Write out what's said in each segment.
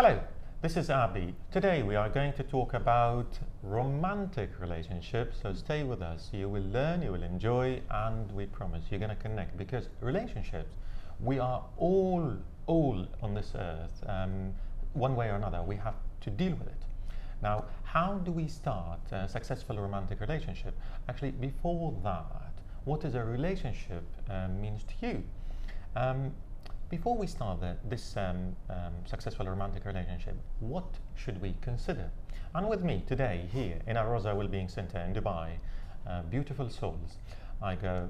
Hello, this is Abby. Today we are going to talk about romantic relationships, so stay with us. You will learn, you will enjoy, and we promise you're going to connect, because relationships, we are all on this earth. One way or another, we have to deal with it. Now, how do we start a successful romantic relationship? Actually, before that, what is a relationship means to you? Before we start this successful romantic relationship, what should we consider? And with me today here in Aroza Wellbeing Center in Dubai, beautiful souls, I got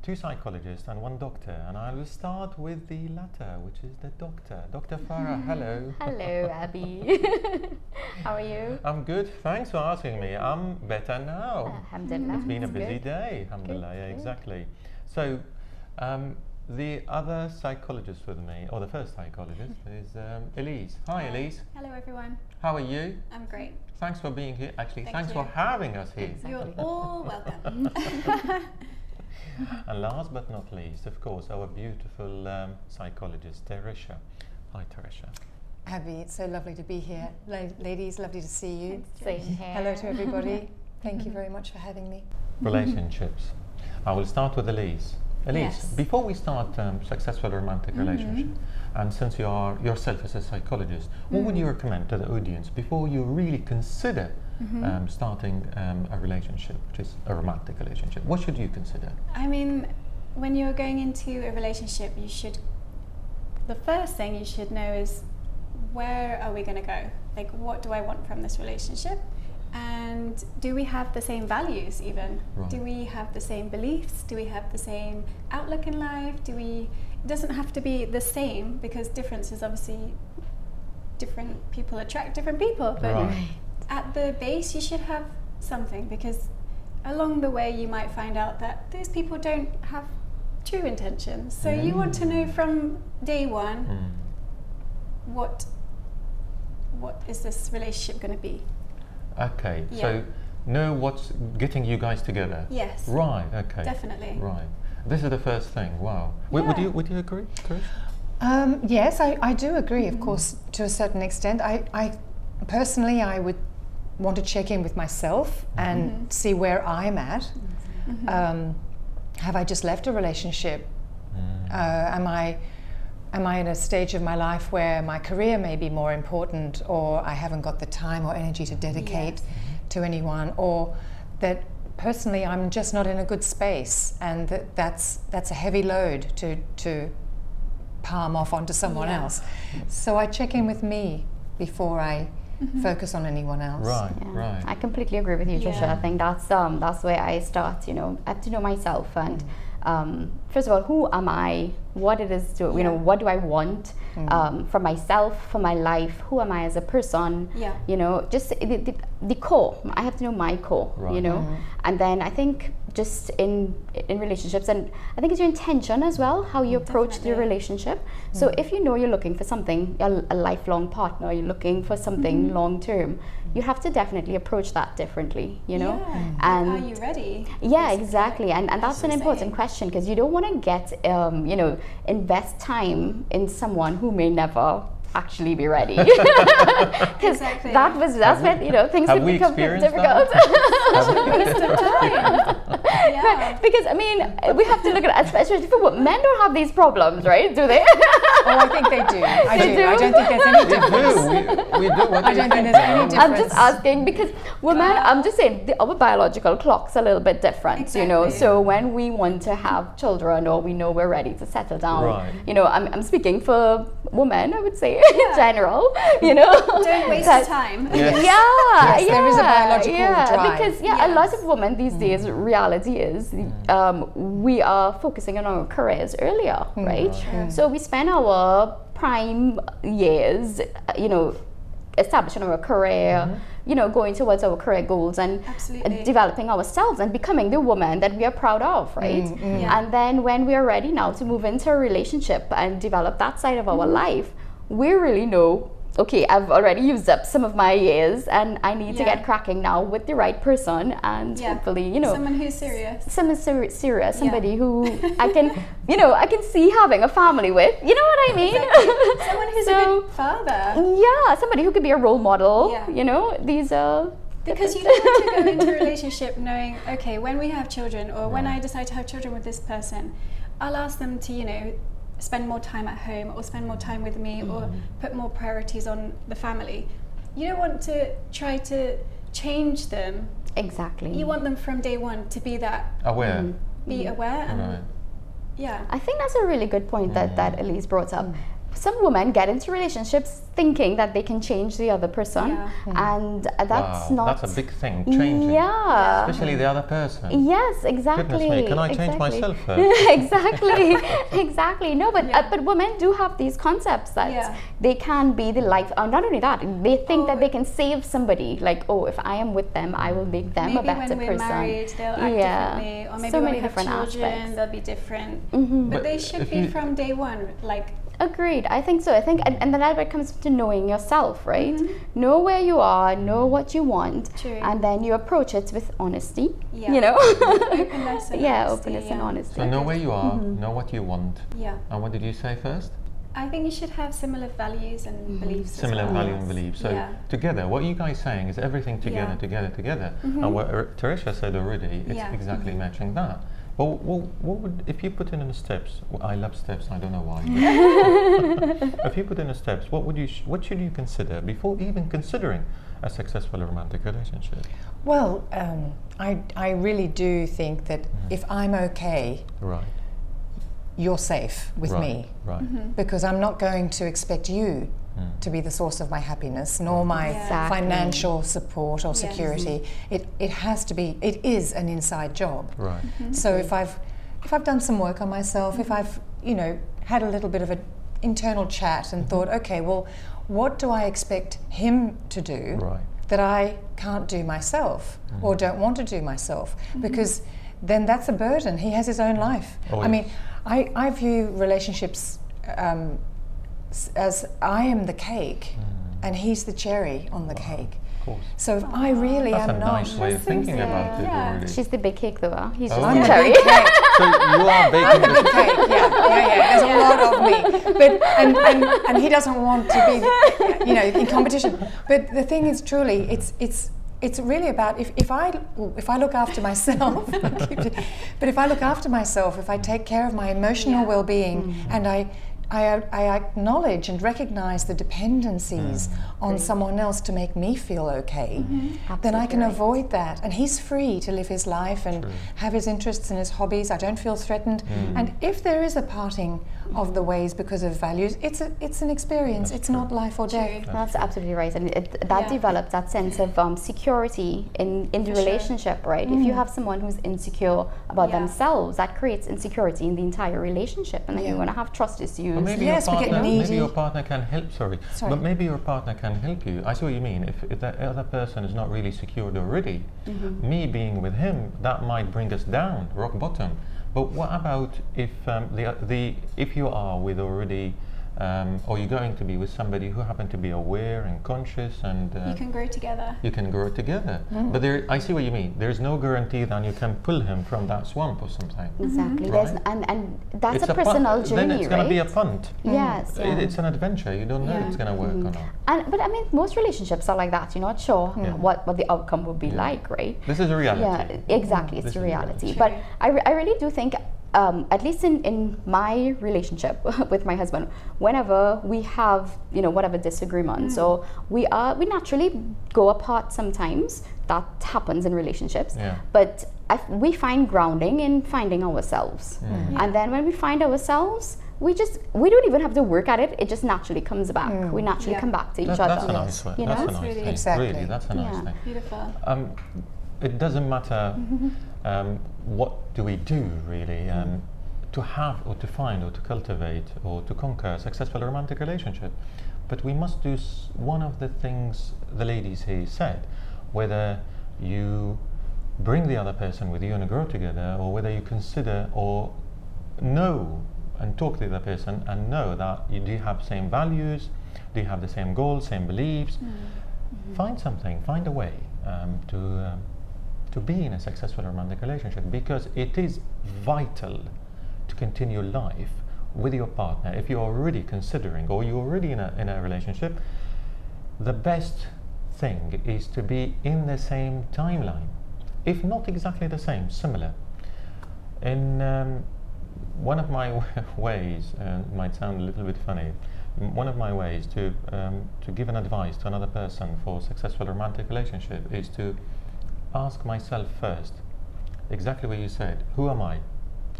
2 psychologists and 1 doctor, and I will start with the latter, which is the doctor. Dr. Farah, hello. Hello, Abby. How are you? I'm good, thanks for asking me. I'm better now. Alhamdulillah. It's been a busy Good. day, alhamdulillah, yeah, exactly. So, the other psychologist with me, or the first psychologist, is Elise. Hi, Elise. Hello everyone, How are you? I'm great. Thanks for being here. Actually, Thank thanks you. for having us here. Exactly. You're all welcome. And last but not least, of course, our beautiful psychologist, Teresha. Hi, Teresha. Abby, it's so lovely to be here. Ladies, lovely to see you. Same here. Hello to everybody. Thank you very much for having me. Relationships. I will start with Elise. Elise, Yes. before we start successful romantic relationship, and since you are yourself as a psychologist, what would you recommend to the audience before you really consider starting a relationship, which is a romantic relationship? What should you consider? I mean, when you're going into a relationship, the first thing you should know is, where are we going to go? Like, what do I want from this relationship? And do we have the same values even? Right. Do we have the same beliefs? Do we have the same outlook in life? It doesn't have to be the same, because difference is obviously different people attract different people. But Right. at the base, you should have something, because along the way you might find out that those people don't have true intentions. So you want to know from day one, what is this relationship going to be? Okay, Yeah. so know what's getting you guys together. Yes. Right. Okay. Definitely. Right. This is the first thing. Wow. Would Yeah. you agree, Chris? Yes, I do agree, of course, to a certain extent. I personally, I would want to check in with myself and see where I'm at. Have I just left a relationship? Am I in a stage of my life where my career may be more important, or I haven't got the time or energy to dedicate to anyone, or that personally I'm just not in a good space, and that's a heavy load to palm off onto someone else. So I check in with me before I focus on anyone else. Right. Yeah. Right. I completely agree with you, Trisha. Yeah. I think that's where I start. I have to know myself, and first of all, who am I? What it is to what do I want for myself, for my life? Who am I as a person? Yeah. Just the core. I have to know my core. Right. And then I think just in relationships, and I think it's your intention as well, how you approach the Definitely. relationship. So if you know you're looking for something, a lifelong partner, you're looking for something long term, you have to definitely approach that differently. Yeah. And are you ready? yeah, Basically, exactly, and that's an you're important saying. question, because you don't want to get invest time in someone who may never actually be ready. Because Exactly. that's when things have can we become experienced difficult. Yeah. Because we have to look at, especially for what men don't have these problems, right? Do they? Oh, I think they do. I They do. I do? don't think there's any We difference. do. We do. What I do you don't think think? there's any difference. I'm just asking because women, I'm just saying, our biological clock's a little bit different, Exactly. So when we want to have children, or we know we're ready to settle down, Right. I'm speaking for women, I would say, in general, Don't waste that- time. Yes. Yeah, Yes, there is a biological drive. because a lot of women these days, reality is we are focusing on our careers earlier, right? So we spend our prime years, establishing our career, going towards our career goals, and Absolutely. developing ourselves and becoming the woman that we are proud of, right? Yeah. And then when we are ready now to move into a relationship and develop that side of our life, we really know okay, I've already used up some of my years and I need to Yeah. get cracking now with the right person, and hopefully, someone who's serious. someone serious, somebody who I can, I can see having a family with, you know what I mean? Exactly. Someone who's a good father. Yeah, somebody who could be a role model, Yeah. these are... Because you don't want to go into a relationship knowing, okay, when we have children, or when I decide to have children with this person, I'll ask them to, spend more time at home, or spend more time with me, or put more priorities on the family. You don't want to try to change them. Exactly. You want them from day one to be that, Aware. be aware, and Right. yeah. I think that's a really good point that Elise brought up. Some women get into relationships thinking that they can change the other person, and that's Wow, not... that's a big thing, changing. Yeah. Especially the other person. Yes, exactly. Goodness me, can I change exactly. myself first? Exactly, exactly. No, but women do have these concepts that they can be the life. Not only that, they think that they can save somebody. Like, if I am with them, I will make them a Maybe better when we're person. married, they'll act differently, or maybe So when many we have different children, aspects. they'll be different. But But they should if be you- from day one, like. Agreed. I think so. I think, and then that comes to knowing yourself, right? Know where you are, know what you want, True. and then you approach it with honesty. Yeah. Openness and yeah, honesty, openness and honesty. So know where you are, know what you want. Yeah. And what did you say first? I think you should have similar values and beliefs. Similar as well. value and belief. So Yeah. together, what you guys saying is everything together, together. And what Teresa said already, it's exactly matching that. But what would, if you put in the steps? Well, I love steps. I don't know why. If you put in the steps, what should you consider before even considering a successful romantic relationship? Well, I really do think that if I'm okay, Right. you're safe with me, Right. because I'm not going to expect you to be the source of my happiness, nor my Exactly. financial support or security. It has to be. It is an inside job. Right. So if I've done some work on myself, if I've had a little bit of an internal chat and thought, okay, well, what do I expect him to do Right. that I can't do myself or don't want to do myself? Because then that's a burden. He has his own life. Oh, I mean, I view relationships as I am the cake and he's the cherry on the cake. Of course. So if I really That's a am not, nice way of thinking about it Yeah. already. She's the big cake, though. Huh? He's just Oh. the I'm cherry. So you are baking the cake, yeah. There's a lot of me, but and he doesn't want to be, in competition. But the thing is, truly, it's really about if I look after myself, but if I look after myself, if I take care of my emotional well-being, and I acknowledge and recognize the dependencies on someone else to make me feel okay, then I can avoid that. And he's free to live his life and have his interests and his hobbies. I don't feel threatened. And if there is a parting of the ways because of values, it's an experience. It's not life or death. That's absolutely right, and that develops that sense of security in the relationship, right? If you have someone who's insecure about themselves, that creates insecurity in the entire relationship, and then you're going to have trust issues. But maybe Yes, we get needy. maybe your partner can help. Sorry, but maybe your partner can help you. I see what you mean. If that other person is not really secured already, me being with him, that might bring us down, rock bottom. But what about if if you are with already, or you're going to be with somebody who happen to be aware and conscious, and You can grow together. you can grow together. But I see what you mean. There's no guarantee that you can pull him from that swamp or something. Exactly. Right. There's and that's It's a personal punt. journey, Then it's going right? to be a punt. Yes. Yeah. It's an adventure. You don't know if it's going to work or not. But I mean, most relationships are like that. You're not sure what the outcome will be like, right? This is a reality. Yeah, exactly. It's This the is reality. reality. But I really do think, at least in my relationship with my husband, whenever we have whatever disagreements, or we naturally go apart sometimes. That happens in relationships. Yeah. But we find grounding in finding ourselves, and then when we find ourselves, we don't even have to work at it. It just naturally comes back. We naturally come back to each other. That's a nice way. You That's know? a nice really- thing. Exactly. Really, that's a nice Yeah. thing. Beautiful. It doesn't matter what do we do really to have or to find or to cultivate or to conquer a successful romantic relationship, but we must do one of the things the ladies here said, whether you bring the other person with you and grow together, or whether you consider or know and talk to the other person and know that you do have same values, Do you have the same goals, same beliefs? Find something, find a way to be in a successful romantic relationship, because it is vital to continue life with your partner. If you're already considering or you're already in a relationship, the best thing is to be in the same timeline, if not exactly the same, similar. In one of my ways, might sound a little bit funny, one of my ways to give an advice to another person for a successful romantic relationship is to ask myself first, exactly what you said, who am I?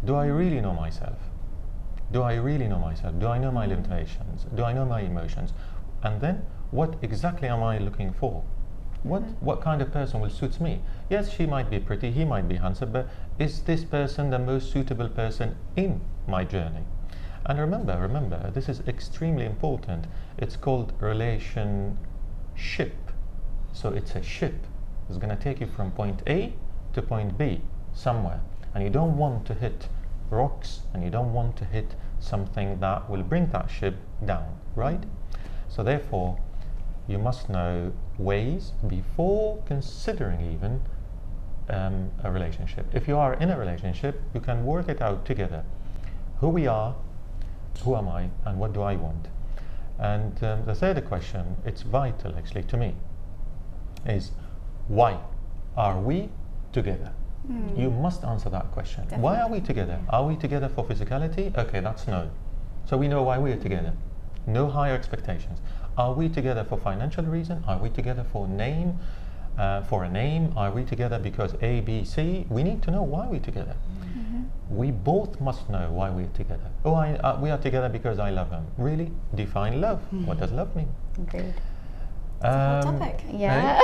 Do I really know myself? Do I really know myself? Do I know my limitations? Do I know my emotions? And then, what exactly am I looking for? What kind of person will suit me? Yes, she might be pretty, he might be handsome, but is this person the most suitable person in my journey? And remember, this is extremely important. It's called relationship. So it's a ship. It's going to take you from point A to point B somewhere. And you don't want to hit rocks, and you don't want to hit something that will bring that ship down, right? So therefore, you must know ways before considering even a relationship. If you are in a relationship, you can work it out together. Who we are, who am I, and what do I want? And the third question, it's vital actually to me, is why are we together? You must answer that question. Definitely. Why are we together? Are we together for physicality? Okay, that's no. So we know why we are together. No higher expectations. Are we together for financial reason? Are we together for name? For a name? Are we together because A, B, C? We need to know why we're together. We both must know why we're together. Oh, we are together because I love him. Really? Define love. What does love mean? Agreed. Hot topic. Yeah.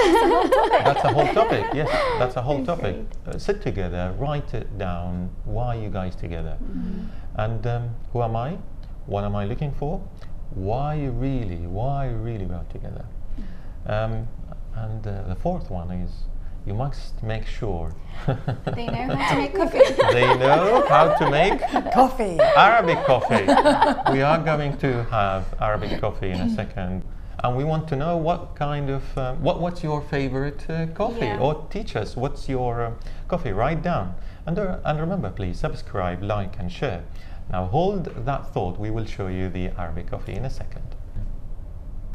That's a whole topic. Yes, that's a whole topic. Sit together, write it down. Why are you guys together? And who am I? What am I looking for? Why really we are together? And the fourth one is, you must make sure They know how to make coffee. they know how to make Coffee. Arabic coffee. We are going to have Arabic coffee in a second, and we want to know what kind of what's your favorite coffee, Yeah. or teach us what's your coffee. Write down, and remember, please subscribe, like, and share. Now hold that thought. We will show you the Arabic coffee in a second.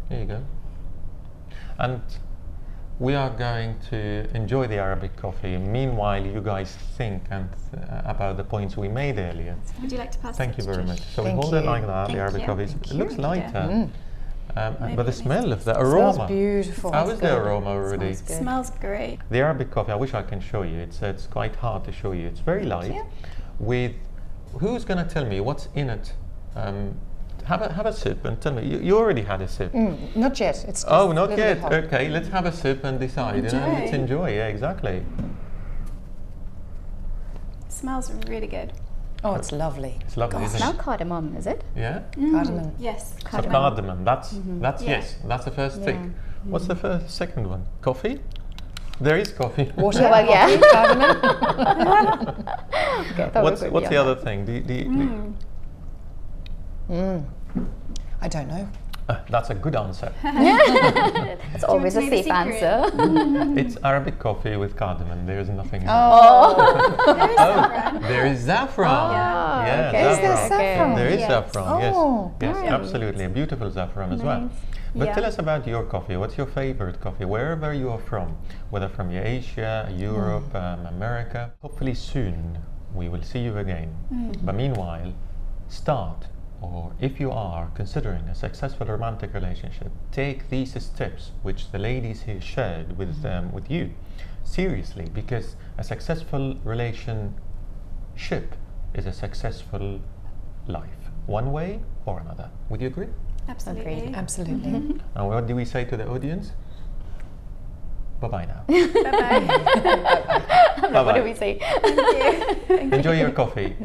Here you go. And we are going to enjoy the Arabic coffee. Meanwhile, you guys think about the points we made earlier. Would you like to pass Thank it you to very Trish? much. So Thank we hold it you. like that, Thank the Arabic you. coffee. Thank It looks you. lighter. Maybe But the it smell of the Smells aroma. beautiful. How is the aroma already? Smells good. Smells great. The Arabic coffee, I wish I can show you. It's quite hard to show you. It's very light. you. With, who's going to tell me what's in it? Have a sip and tell me. You already had a sip. Not yet. It's just Oh, a not little yet. bit hot. Okay, let's have a sip and decide. Let's Enjoy. enjoy. Yeah, exactly. Smells really good. Oh, it's lovely. It's lovely, isn't Now it? cardamom, is it? Yeah. Cardamom. Yes. So cardamom. That's Yeah. yes. That's the first Yeah. thing. What's the second one? Coffee. There is coffee. Water. Yeah, well, yeah. coffee, cardamom. Okay, I thought we What's would what's be the on other thing? I don't know. That's a good answer. that. It's always a want to know the safe secret? answer. It's Arabic coffee with cardamom. There is nothing. Oh, There is saffron. There is saffron. Ah, Yeah, okay. Is there saffron. saffron? There is Yes. saffron. Oh, Yes, nice. absolutely. A beautiful saffron as well. Nice. But Yeah. tell us about your coffee. What's your favorite coffee? Wherever you are from, whether from Asia, Europe, America. Hopefully soon we will see you again. But meanwhile, start, or if you are considering a successful romantic relationship, take these steps which the ladies here shared with you seriously, because a successful relationship is a successful life, one way or another. Would you agree? Absolutely. Agreed. absolutely. And what do we say to the audience? Bye-bye now. Bye-bye. What Bye-bye. do we say? Thank you. Enjoy your coffee.